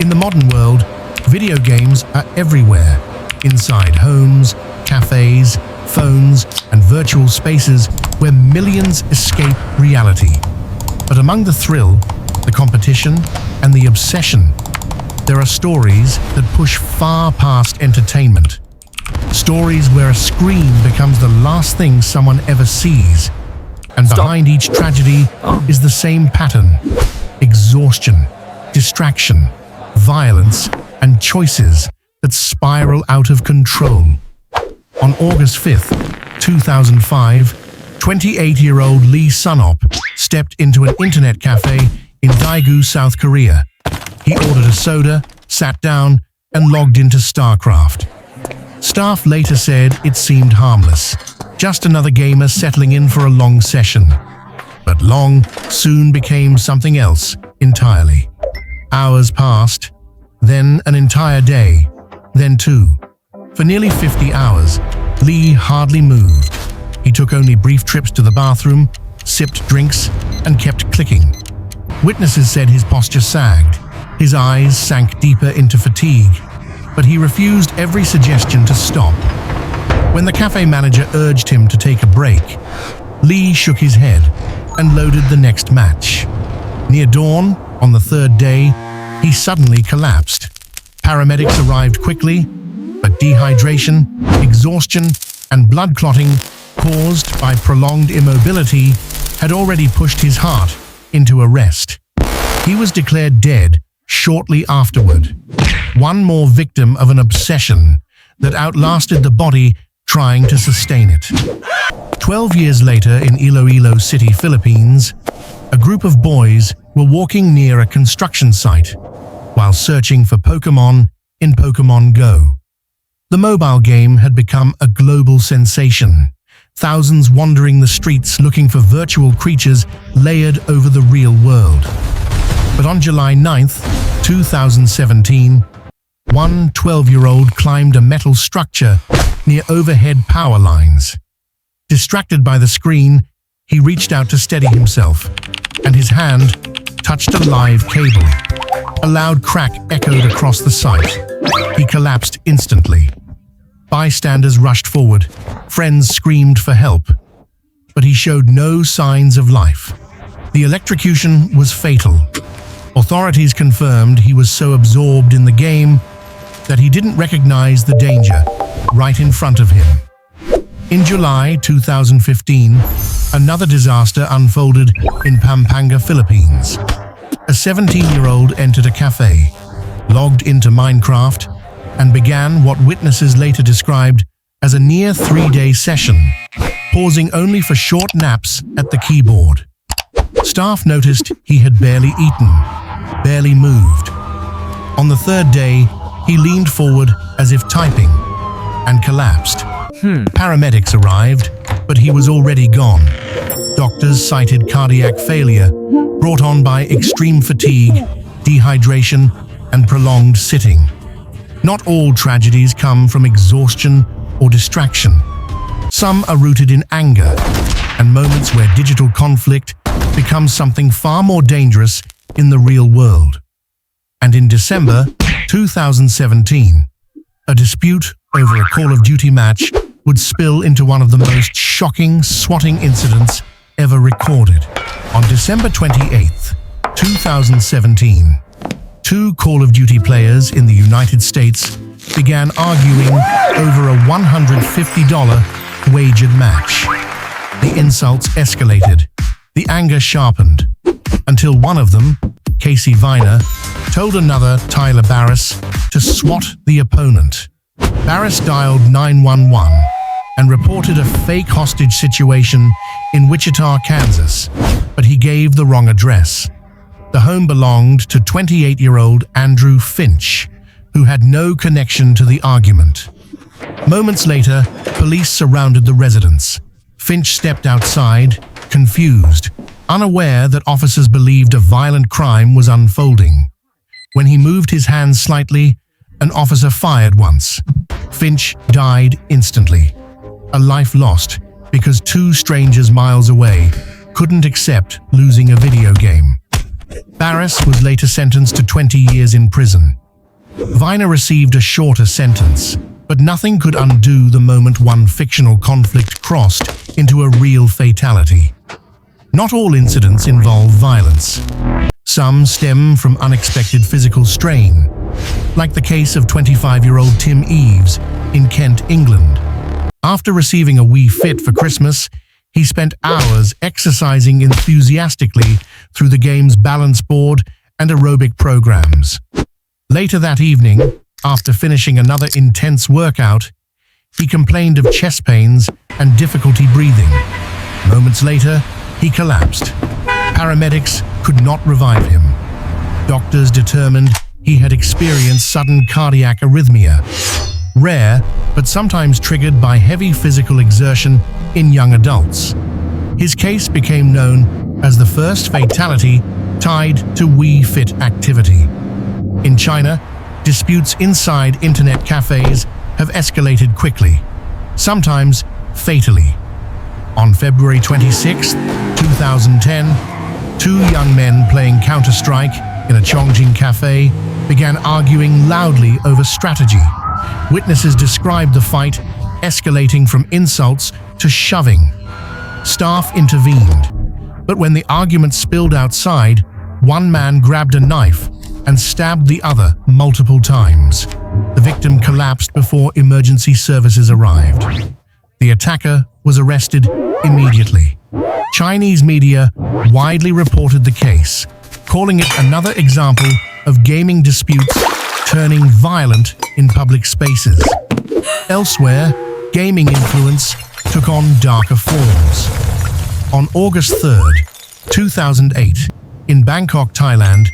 In the modern world, video games are everywhere, inside homes, cafes, phones, and virtual spaces where millions escape reality. But among the thrill, the competition, and the obsession, there are stories that push far past entertainment. Stories where a screen becomes the last thing someone ever sees. And behind each tragedy is the same pattern: exhaustion, distraction, violence, and choices that spiral out of control. On August 5th, 2005, 28-year-old Lee Sunop stepped into an internet cafe in Daegu, South Korea. He ordered a soda, sat down, and logged into StarCraft. Staff later said it seemed harmless, just another gamer settling in for a long session. But long soon became something else entirely. Hours passed, then an entire day, then two. For nearly 50 hours, Lee hardly moved. He took only brief trips to the bathroom, sipped drinks, and kept clicking. Witnesses said his posture sagged, his eyes sank deeper into fatigue, but he refused every suggestion to stop. When the cafe manager urged him to take a break, Lee shook his head and loaded the next match. Near dawn, on the third day, he suddenly collapsed. Paramedics arrived quickly, but dehydration, exhaustion, and blood clotting caused by prolonged immobility had already pushed his heart into arrest. He was declared dead shortly afterward, one more victim of an obsession that outlasted the body trying to sustain it. 12 years later in Iloilo City, Philippines, a group of boys were walking near a construction site while searching for Pokémon in Pokémon Go. The mobile game had become a global sensation, thousands wandering the streets looking for virtual creatures layered over the real world. But on July 9th, 2017, one 12-year-old climbed a metal structure near overhead power lines. Distracted by the screen, he reached out to steady himself, and his hand touched a live cable. A loud crack echoed across the site. He collapsed instantly. Bystanders rushed forward. Friends screamed for help. But he showed no signs of life. The electrocution was fatal. Authorities confirmed he was so absorbed in the game that he didn't recognize the danger right in front of him. In July 2015, another disaster unfolded in Pampanga, Philippines. A 17-year-old entered a cafe, logged into Minecraft, and began what witnesses later described as a near 3-day session, pausing only for short naps at the keyboard. Staff noticed he had barely eaten, barely moved. On the third day, he leaned forward as if typing, and collapsed. Paramedics arrived, but he was already gone. Doctors cited cardiac failure, brought on by extreme fatigue, dehydration, and prolonged sitting. Not all tragedies come from exhaustion or distraction. Some are rooted in anger and moments where digital conflict becomes something far more dangerous in the real world. And in December 2017, a dispute over a Call of Duty match would spill into one of the most shocking swatting incidents ever recorded. On December 28, 2017, two Call of Duty players in the United States began arguing over a $150 wagered match. The insults escalated, the anger sharpened, until one of them, Casey Viner, told another, Tyler Barris, to swat the opponent. Barris dialed 911 and reported a fake hostage situation in Wichita, Kansas, but he gave the wrong address. The home belonged to 28-year-old Andrew Finch, who had no connection to the argument. Moments later, police surrounded the residence. Finch stepped outside, confused, unaware that officers believed a violent crime was unfolding. When he moved his hands slightly, an officer fired once. Finch died instantly. A life lost because two strangers miles away couldn't accept losing a video game. Barris was later sentenced to 20 years in prison. Viner received a shorter sentence, but nothing could undo the moment one fictional conflict crossed into a real fatality. Not all incidents involve violence. Some stem from unexpected physical strain, like the case of 25-year-old Tim Eves in Kent, England. After receiving a Wii Fit for Christmas, he spent hours exercising enthusiastically through the game's balance board and aerobic programs. Later that evening, after finishing another intense workout, he complained of chest pains and difficulty breathing. Moments later, he collapsed. Paramedics could not revive him. Doctors determined he had experienced sudden cardiac arrhythmia, rare but sometimes triggered by heavy physical exertion in young adults. His case became known as the first fatality tied to Wii Fit activity. In China, disputes inside internet cafes have escalated quickly, sometimes fatally. On February 26, 2010, two young men playing Counter-Strike in a Chongqing cafe began arguing loudly over strategy. Witnesses described the fight escalating from insults to shoving. Staff intervened, but when the argument spilled outside, one man grabbed a knife and stabbed the other multiple times. The victim collapsed before emergency services arrived. The attacker was arrested immediately. Chinese media widely reported the case, calling it another example of gaming disputes turning violent in public spaces. Elsewhere, gaming influence took on darker forms. On August 3rd, 2008, in Bangkok, Thailand,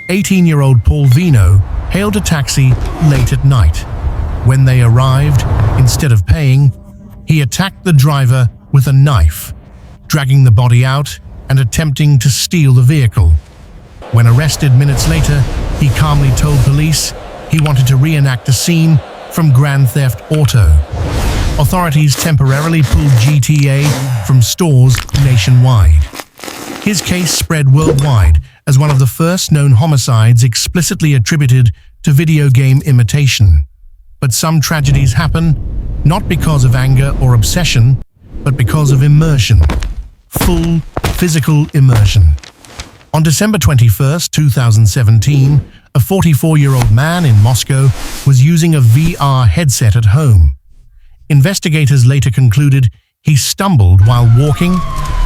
18-year-old Paul Vino hailed a taxi late at night. When they arrived, instead of paying, he attacked the driver with a knife, dragging the body out and attempting to steal the vehicle. When arrested minutes later, he calmly told police he wanted to reenact a scene from Grand Theft Auto. Authorities temporarily pulled GTA from stores nationwide. His case spread worldwide as one of the first known homicides explicitly attributed to video game imitation. But some tragedies happen not because of anger or obsession, but because of immersion. Full physical immersion. On December 21, 2017, a 44-year-old man in Moscow was using a VR headset at home. Investigators later concluded he stumbled while walking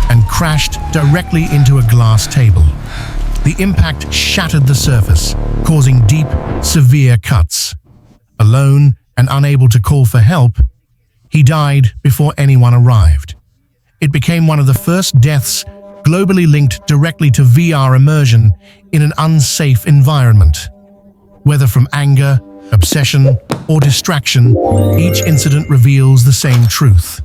and crashed directly into a glass table. The impact shattered the surface, causing deep, severe cuts. Alone and unable to call for help, he died before anyone arrived. It became one of the first deaths globally linked directly to VR immersion in an unsafe environment. Whether from anger, obsession, or distraction, each incident reveals the same truth.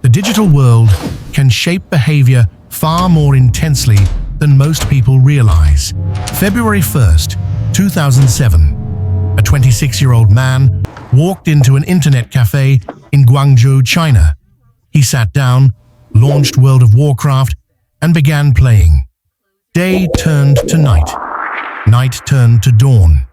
The digital world can shape behavior far more intensely than most people realize. February 1st, 2007, a 26-year-old man walked into an internet cafe in Guangzhou, China. He sat down, launched World of Warcraft, and began playing. Day turned to night. Night turned to dawn.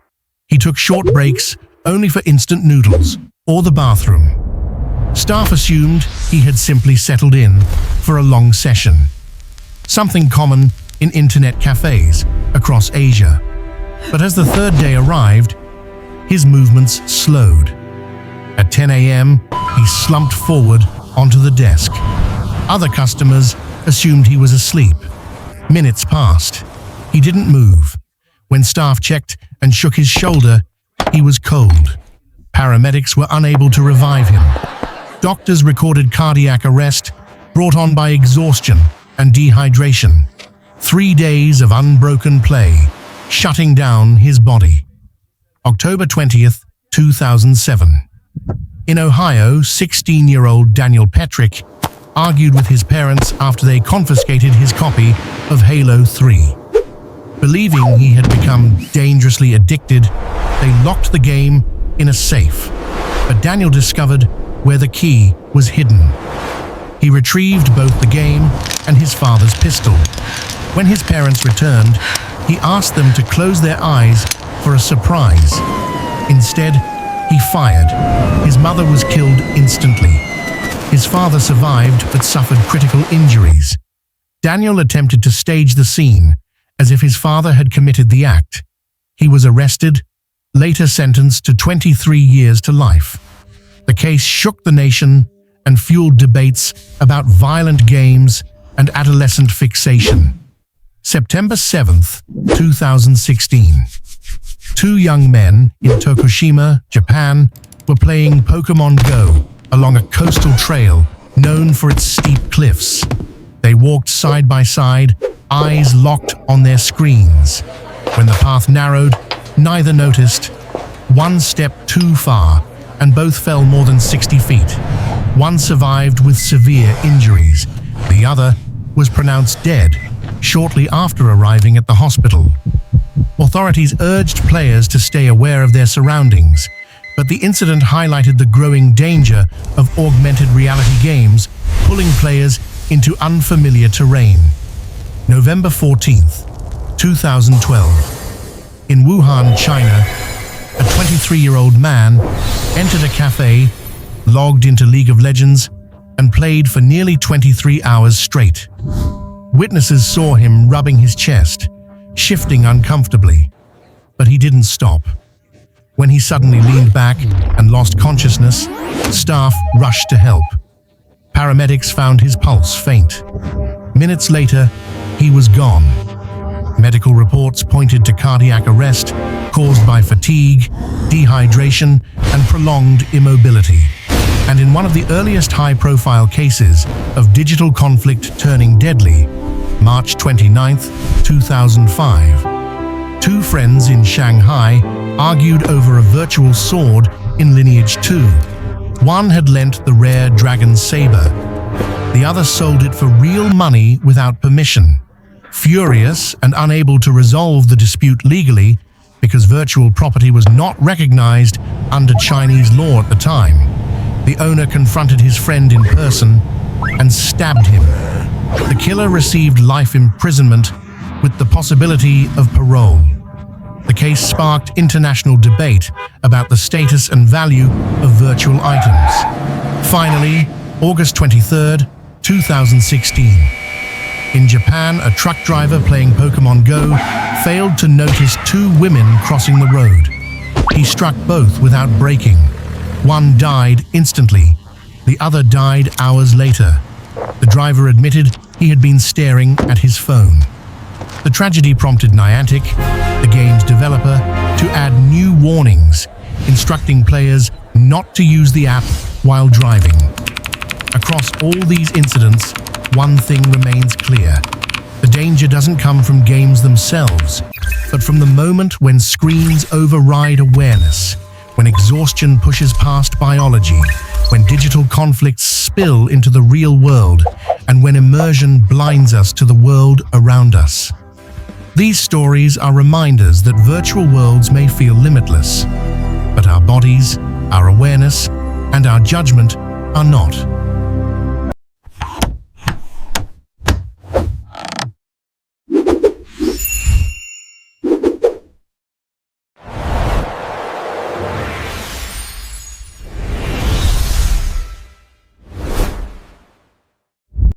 He took short breaks only for instant noodles or the bathroom. Staff assumed he had simply settled in for a long session, something common in internet cafes across Asia. But as the third day arrived, his movements slowed. At 10 a.m., he slumped forward onto the desk. Other customers assumed he was asleep. Minutes passed. He didn't move. When staff checked and shook his shoulder, he was cold. Paramedics were unable to revive him. Doctors recorded cardiac arrest brought on by exhaustion and dehydration. 3 days of unbroken play, shutting down his body. October 20th, 2007. In Ohio, 16-year-old Daniel Petrick argued with his parents after they confiscated his copy of Halo 3. Believing he had become dangerously addicted, they locked the game in a safe. But Daniel discovered where the key was hidden. He retrieved both the game and his father's pistol. When his parents returned, He asked them to close their eyes for a surprise. Instead, he fired. His mother was killed instantly. His father survived but suffered critical injuries. Daniel attempted to stage the scene as if his father had committed the act. He was arrested, later sentenced to 23 years to life. The case shook the nation and fueled debates about violent games and adolescent fixation. September 7th, 2016. Two young men in Tokushima, Japan, were playing Pokemon Go along a coastal trail known for its steep cliffs. They walked side by side, eyes locked on their screens. When the path narrowed, neither noticed. One stepped too far, and both fell more than 60 feet. One survived with severe injuries. The other was pronounced dead shortly after arriving at the hospital. Authorities urged players to stay aware of their surroundings, but the incident highlighted the growing danger of augmented reality games, pulling players into unfamiliar terrain. November 14th, 2012. In Wuhan, China, a 23-year-old man entered a cafe, logged into League of Legends, and played for nearly 23 hours straight. Witnesses saw him rubbing his chest, shifting uncomfortably, but he didn't stop. When he suddenly leaned back and lost consciousness, staff rushed to help. Paramedics found his pulse faint. Minutes later, he was gone. Medical reports pointed to cardiac arrest caused by fatigue, dehydration, and prolonged immobility. And in one of the earliest high-profile cases of digital conflict turning deadly, March 29, 2005, two friends in Shanghai argued over a virtual sword in Lineage 2. One had lent the rare dragon saber. The other sold it for real money without permission. Furious and unable to resolve the dispute legally, because virtual property was not recognized under Chinese law at the time, the owner confronted his friend in person and stabbed him. The killer received life imprisonment with the possibility of parole. The case sparked international debate about the status and value of virtual items. Finally, August 23, 2016. In Japan, a truck driver playing Pokemon Go failed to notice two women crossing the road. He struck both without braking. One died instantly. The other died hours later. The driver admitted he had been staring at his phone. The tragedy prompted Niantic, the game's developer, to add new warnings, instructing players not to use the app while driving. Across all these incidents, one thing remains clear. The danger doesn't come from games themselves, but from the moment when screens override awareness, when exhaustion pushes past biology, when digital conflicts spill into the real world, and when immersion blinds us to the world around us. These stories are reminders that virtual worlds may feel limitless, but our bodies, our awareness, and our judgment are not.